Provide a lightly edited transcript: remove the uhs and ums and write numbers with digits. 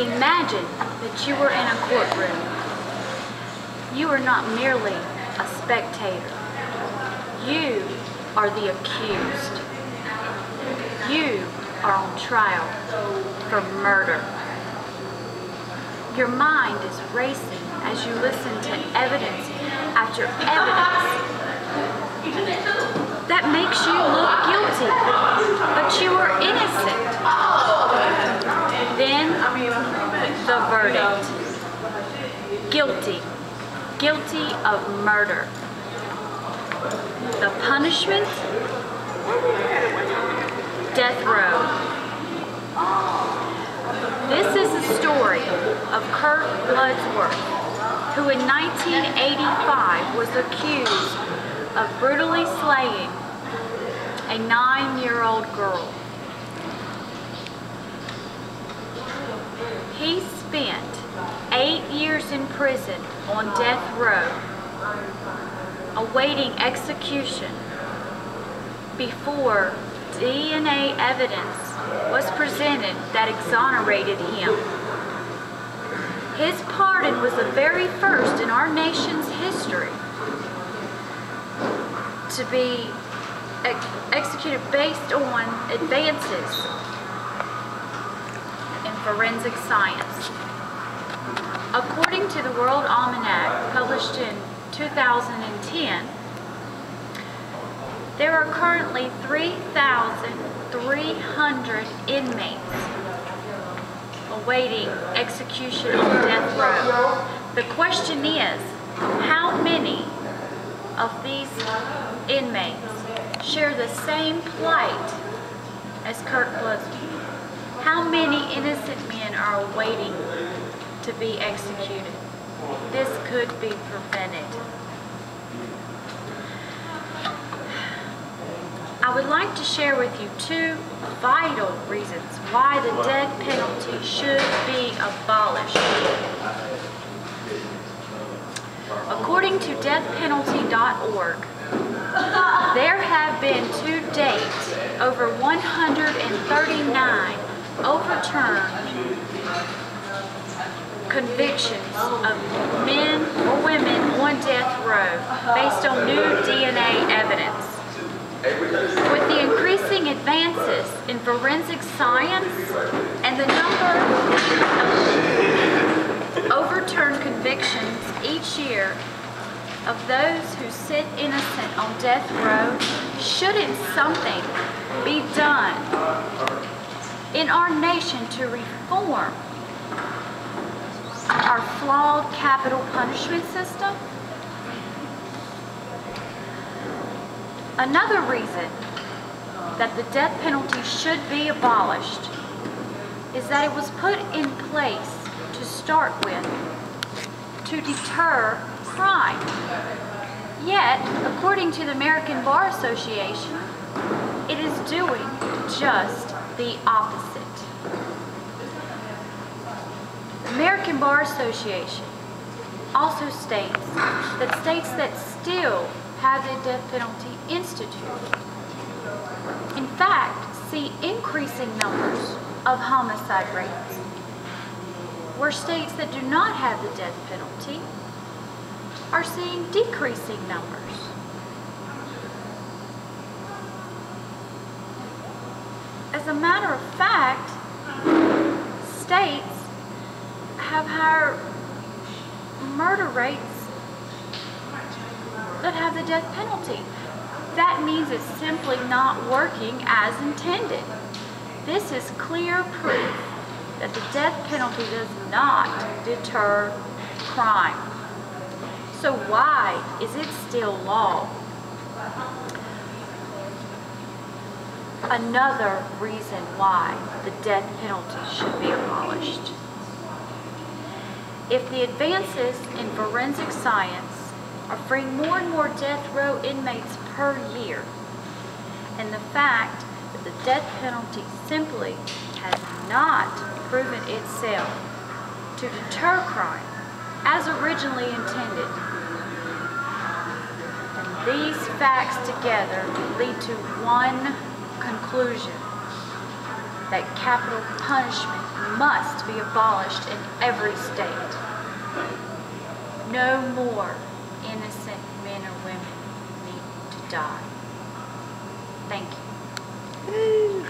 Imagine that you were in a courtroom. You are not merely a spectator. You are the accused. You are on trial for murder. Your mind is racing as you listen to evidence after evidence that makes you look guilty, but you are innocent. Then the verdict. Guilty. Guilty of murder. The punishment? Death row. This is the story of Kurt Bloodsworth, who in 1985 was accused of brutally slaying a 9-year-old girl. He spent 8 years in prison on death row, awaiting execution before DNA evidence was presented that exonerated him. His pardon was the very first in our nation's history to be executed based on advances in forensic science. According to the World Almanac, published in 2010, there are currently 3,300 inmates awaiting execution on death row. The question is, how many of these inmates share the same plight as Kurt Bloodsworth? How many innocent men are awaiting to be executed? This could be prevented. I would like to share with you 2 vital reasons why the death penalty should be abolished. According to deathpenalty.org, there have been to date over 139 overturned convictions of men or women on death row based on new DNA evidence. With the increasing advances in forensic science and the number of overturned convictions each year of those who sit innocent on death row, shouldn't something be done in our nation to reform our flawed capital punishment system? Another reason that the death penalty should be abolished is that it was put in place to start with to deter crime. Yet, according to the American Bar Association, it is doing just the opposite. The American Bar Association also states that states that still have the death penalty instituted, in fact, see increasing numbers of homicide rates, where states that do not have the death penalty are seeing decreasing numbers. As a matter of fact, states have higher murder rates that have the death penalty. That means it's simply not working as intended. This is clear proof that the death penalty does not deter crime. So why is it still law? Another reason why the death penalty should be abolished. If the advances in forensic science are freeing more and more death row inmates per year, and the fact that the death penalty simply has not proven itself to deter crime as originally intended, and these facts together lead to one conclusion: that capital punishment must be abolished in every state. No more innocent men or women need to die. Thank you.